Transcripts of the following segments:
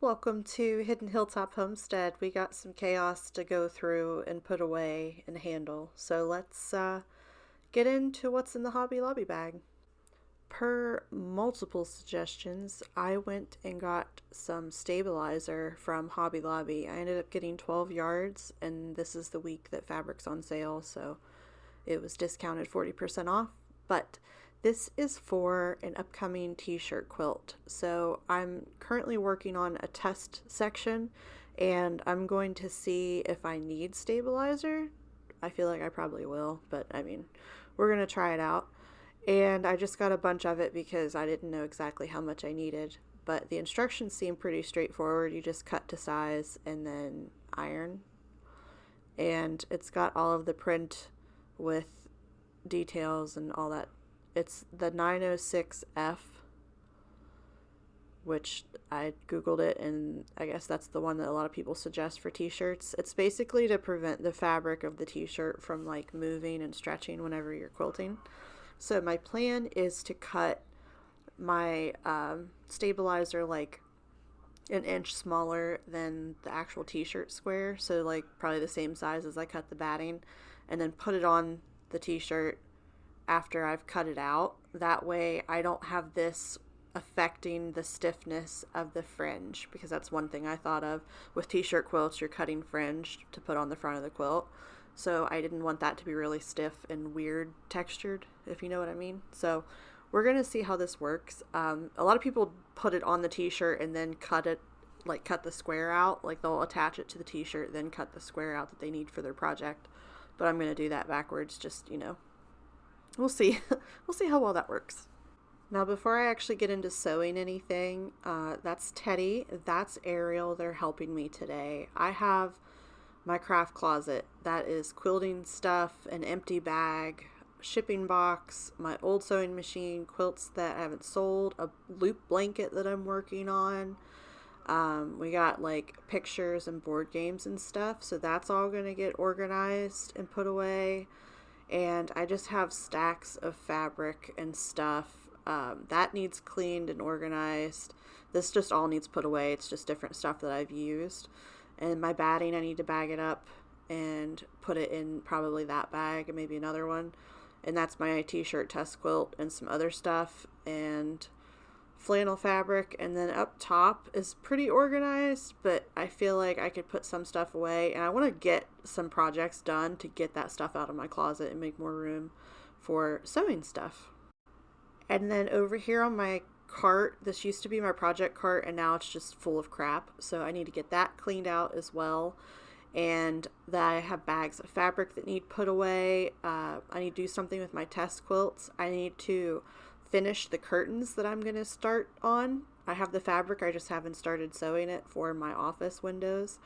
Welcome to Hidden Hilltop Homestead. We got some chaos to go through and put away and handle. So let's get into what's in the Hobby Lobby bag. Per multiple suggestions, I went and got some stabilizer from Hobby Lobby. I ended up getting 12 yards, and this is the week that fabric's on sale, so it was discounted 40% off. But this is for an upcoming t-shirt quilt. So I'm currently working on a test section, and I'm going to see if I need stabilizer. I feel like I probably will, but I mean, we're going to try it out. And I just got a bunch of it because I didn't know exactly how much I needed. But the instructions seem pretty straightforward. You just cut to size and then iron. And it's got all of the print with details and all that. It's the 906F, which I Googled it, and I guess that's the one that a lot of people suggest for t-shirts. It's basically to prevent the fabric of the t-shirt from like moving and stretching whenever you're quilting. So my plan is to cut my stabilizer like an inch smaller than the actual t-shirt square, so like probably the same size as I cut the batting, and then put it on the t-shirt after I've cut it out. That way I don't have this affecting the stiffness of the fringe, because that's one thing I thought of with t-shirt quilts. You're cutting fringe to put on the front of the quilt, so I didn't want that to be really stiff and weird textured, if you know what I mean. So we're gonna see how this works. A lot of people put it on the t-shirt and then cut the square out, like they'll attach it to the t-shirt then cut the square out that they need for their project. But I'm gonna do that backwards, just, we'll see. We'll see how well that works. Now, before I actually get into sewing anything, that's Teddy, that's Ariel. They're helping me today. I have my craft closet that is quilting stuff, an empty bag, shipping box, my old sewing machine, quilts that I haven't sold, a loop blanket that I'm working on. We got like pictures and board games and stuff, so that's all gonna get organized and put away. And I just have stacks of fabric and stuff that needs cleaned and organized. This just all needs put away. It's just different stuff that I've used. And my batting, I need to bag it up and put it in probably that bag and maybe another one. And that's my t-shirt test quilt and some other stuff and flannel fabric. And then up top is pretty organized, but I feel like I could put some stuff away, and I want to get some projects done to get that stuff out of my closet and make more room for sewing stuff. And then over here on my cart, this used to be my project cart and now it's just full of crap, so I need to get that cleaned out as well. And that I have bags of fabric that need put away. I need to do something with my test quilts. I need to finish the curtains that I'm going to start on. I have the fabric, I just haven't started sewing it for my office windows.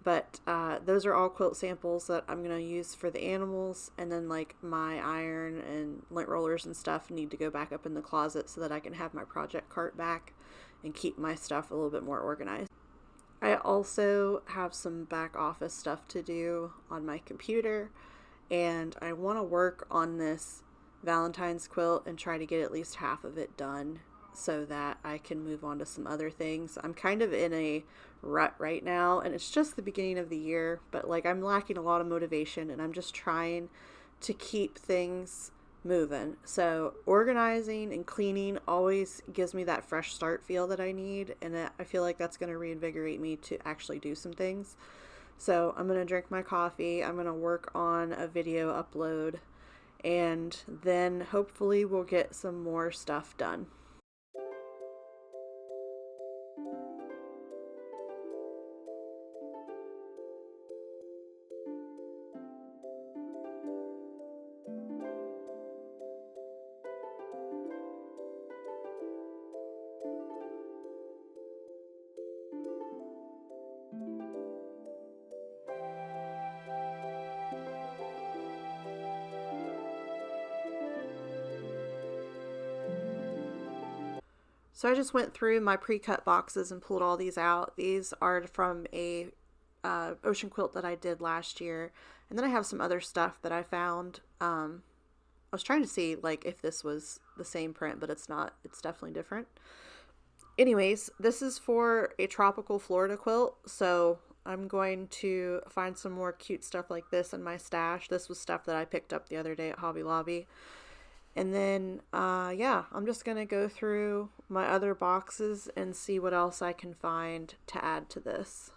But those are all quilt samples that I'm going to use for the animals. And then like my iron and lint rollers and stuff need to go back up in the closet so that I can have my project cart back and keep my stuff a little bit more organized. I also have some back office stuff to do on my computer, and I want to work on this Valentine's quilt and try to get at least half of it done so that I can move on to some other things. I'm kind of in a rut right now, and it's just the beginning of the year, but like I'm lacking a lot of motivation, and I'm just trying to keep things moving. So organizing and cleaning always gives me that fresh start feel that I need, and I feel like that's going to reinvigorate me to actually do some things. So I'm going to drink my coffee, I'm going to work on a video upload, and then hopefully we'll get some more stuff done. So I just went through my pre-cut boxes and pulled all these out. These are from a ocean quilt that I did last year. And then I have some other stuff that I found. I was trying to see like if this was the same print, but it's not. It's definitely different. Anyways, this is for a tropical Florida quilt, so I'm going to find some more cute stuff like this in my stash. This was stuff that I picked up the other day at Hobby Lobby. And then, yeah, I'm just going to go through my other boxes and see what else I can find to add to this.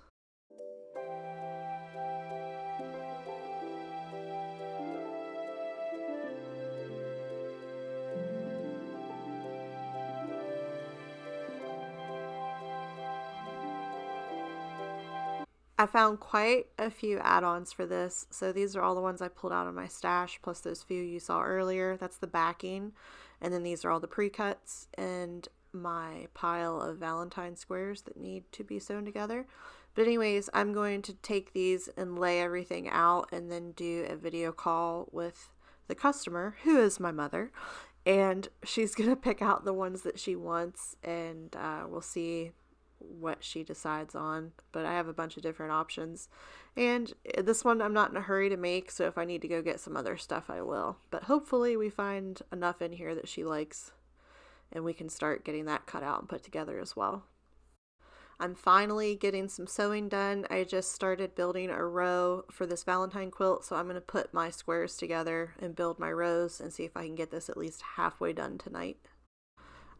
I found quite a few add-ons for this. So these are all the ones I pulled out of my stash, plus those few you saw earlier. That's the backing. And then these are all the pre-cuts and my pile of Valentine squares that need to be sewn together. But anyways, I'm going to take these and lay everything out and then do a video call with the customer, who is my mother. And she's going to pick out the ones that she wants, and we'll see what she decides on. But I have a bunch of different options, and this one I'm not in a hurry to make, so if I need to go get some other stuff I will. But hopefully we find enough in here that she likes and we can start getting that cut out and put together as well. I'm finally getting some sewing done. I just started building a row for this Valentine quilt, so I'm going to put my squares together and build my rows and see if I can get this at least halfway done tonight.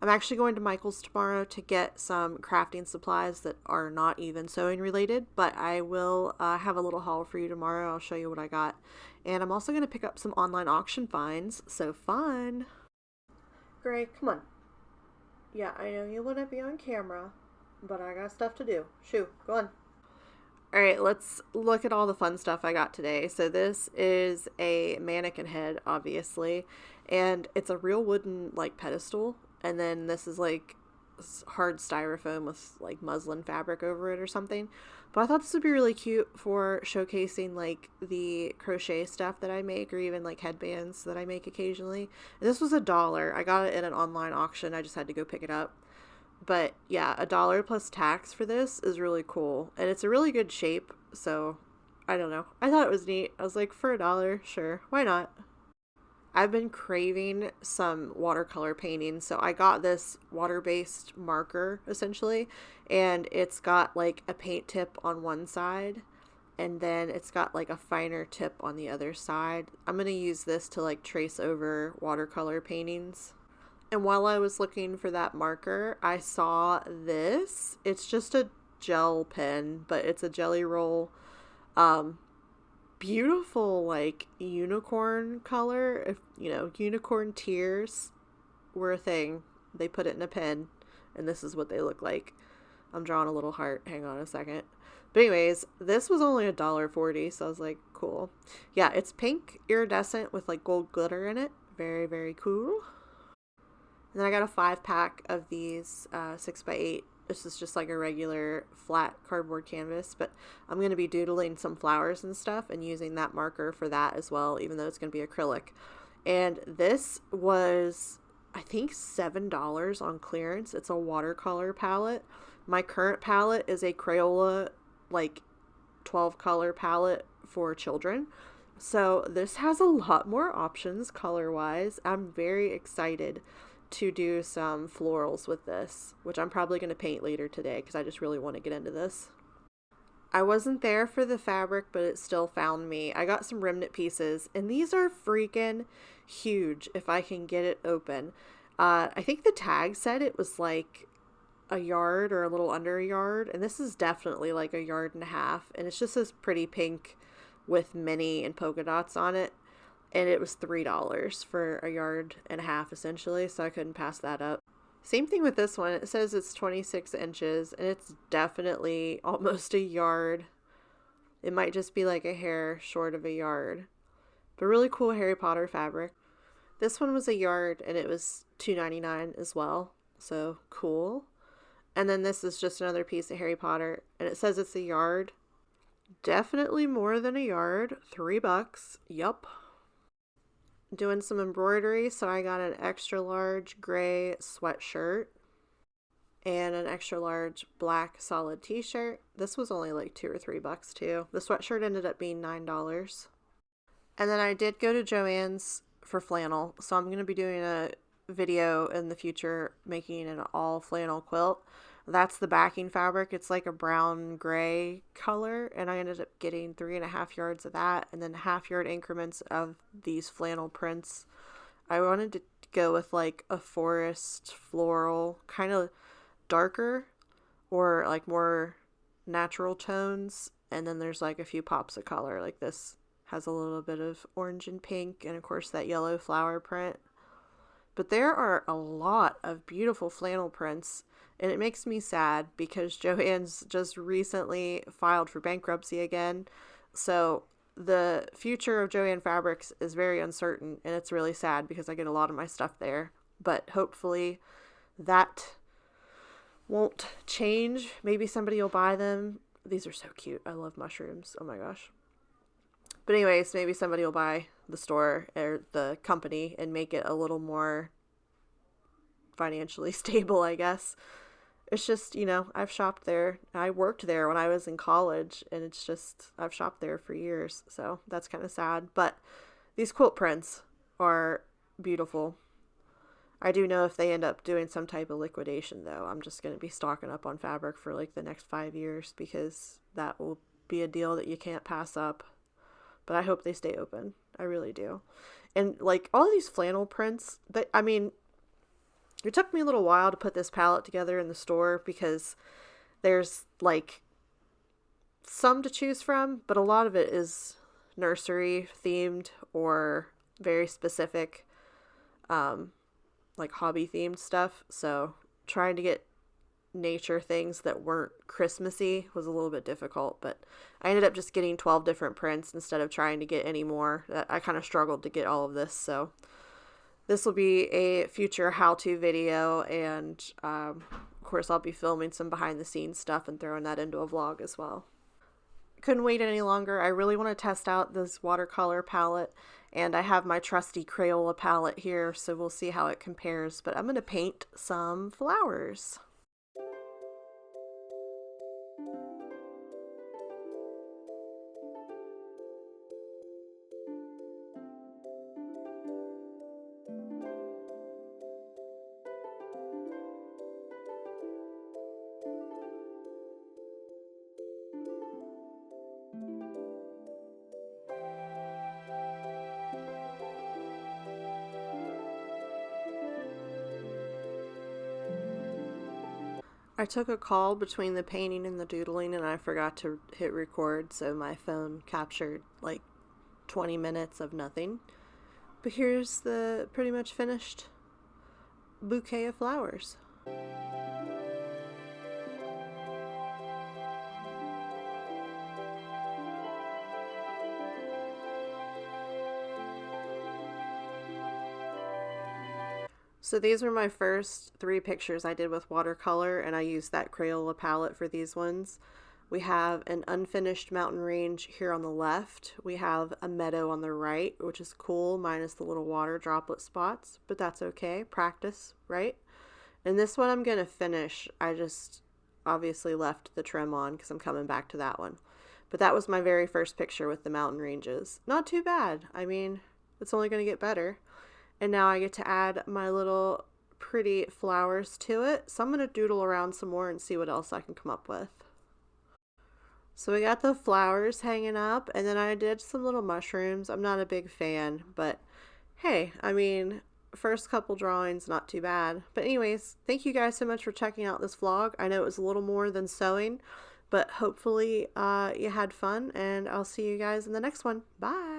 I'm actually going to Michael's tomorrow to get some crafting supplies that are not even sewing related, but I will have a little haul for you tomorrow. I'll show you what I got. And I'm also going to pick up some online auction finds, so fun! Gray, come on. Yeah, I know you want to be on camera, but I got stuff to do. Shoo, go on. Alright, let's look at all the fun stuff I got today. So this is a mannequin head, obviously, and it's a real wooden, like, pedestal. And then this is like hard styrofoam with like muslin fabric over it or something. But I thought this would be really cute for showcasing like the crochet stuff that I make, or even like headbands that I make occasionally. And this was $1. I got it at an online auction. I just had to go pick it up. But yeah, $1 plus tax for this is really cool. And it's a really good shape. So I don't know. I thought it was neat. I was like, for $1, sure. Why not? I've been craving some watercolor painting, so I got this water-based marker, essentially, and it's got like a paint tip on one side, and then it's got like a finer tip on the other side. I'm going to use this to like trace over watercolor paintings. And while I was looking for that marker, I saw this. It's just a gel pen, but it's a jelly roll, beautiful like unicorn color. If you know, unicorn tears were a thing, they put it in a pen, and this is what they look like. I'm drawing a little heart, hang on a second. But anyways, this was only $1.40, so I was like, cool. Yeah, it's pink iridescent with like gold glitter in it. Very, very cool. And then I got a 5-pack of these 6x8. This is just like a regular flat cardboard canvas, but I'm going to be doodling some flowers and stuff and using that marker for that as well, even though it's going to be acrylic. And this was, I think, $7 on clearance. It's a watercolor palette. My current palette is a Crayola, like 12 color palette for children. So this has a lot more options color wise. I'm very excited to do some florals with this, which I'm probably going to paint later today because I just really want to get into this. I wasn't there for the fabric, but it still found me. I got some remnant pieces, and these are freaking huge if I can get it open. I think the tag said it was like a yard or a little under a yard, and this is definitely like a yard and a half, and it's just this pretty pink with mini and polka dots on it. And it was $3 for a yard and a half, essentially, so I couldn't pass that up. Same thing with this one. It says it's 26 inches, and it's definitely almost a yard. It might just be like a hair short of a yard. But really cool Harry Potter fabric. This one was a yard, and it was $2.99 as well, so cool. And then this is just another piece of Harry Potter, and it says it's a yard. Definitely more than a yard. $3. Yup. Doing some embroidery, so I got an extra large gray sweatshirt and an extra large black solid t-shirt. This was only like $2 or $3 too. The sweatshirt ended up being $9. And then I did go to Joann's for flannel, so I'm going to be doing a video in the future making an all flannel quilt. That's the backing fabric. It's like a brown gray color, and I ended up getting 3.5 yards of that, and then half-yard increments of these flannel prints. I wanted to go with like a forest floral, kind of darker or like more natural tones, and then there's like a few pops of color. Like this has a little bit of orange and pink, and of course that yellow flower print. But there are a lot of beautiful flannel prints, and it makes me sad because Joann's just recently filed for bankruptcy again. So the future of Joann Fabrics is very uncertain, and it's really sad because I get a lot of my stuff there. But hopefully that won't change. Maybe somebody will buy them. These are so cute. I love mushrooms. Oh my gosh. But anyways, maybe somebody will buy the store or the company and make it a little more financially stable, I guess. It's just, I've shopped there. I worked there when I was in college, and it's just, I've shopped there for years. So that's kind of sad. But these quilt prints are beautiful. I do know if they end up doing some type of liquidation, though, I'm just going to be stocking up on fabric for like the next 5 years, because that will be a deal that you can't pass up. But I hope they stay open. I really do. And like all of these flannel prints, it took me a little while to put this palette together in the store because there's like some to choose from, but a lot of it is nursery themed or very specific, like hobby themed stuff. So trying to get nature things that weren't Christmassy was a little bit difficult, but I ended up just getting 12 different prints instead of trying to get any more. I kind of struggled to get all of this, so this will be a future how-to video, and of course I'll be filming some behind the scenes stuff and throwing that into a vlog as well. Couldn't wait any longer. I really want to test out this watercolor palette, and I have my trusty Crayola palette here, so we'll see how it compares, but I'm going to paint some flowers. I took a call between the painting and the doodling, and I forgot to hit record, so my phone captured like 20 minutes of nothing. But here's the pretty much finished bouquet of flowers. So these were my first 3 pictures I did with watercolor, and I used that Crayola palette for these ones. We have an unfinished mountain range here on the left. We have a meadow on the right, which is cool, minus the little water droplet spots, but that's okay. Practice, right? And this one I'm going to finish. I just obviously left the trim on because I'm coming back to that one. But that was my very first picture with the mountain ranges. Not too bad. I mean, it's only going to get better. And now I get to add my little pretty flowers to it. So I'm going to doodle around some more and see what else I can come up with. So we got the flowers hanging up, and then I did some little mushrooms. I'm not a big fan, but hey, I mean, first couple drawings, not too bad. But anyways, thank you guys so much for checking out this vlog. I know it was a little more than sewing, but hopefully you had fun, and I'll see you guys in the next one. Bye!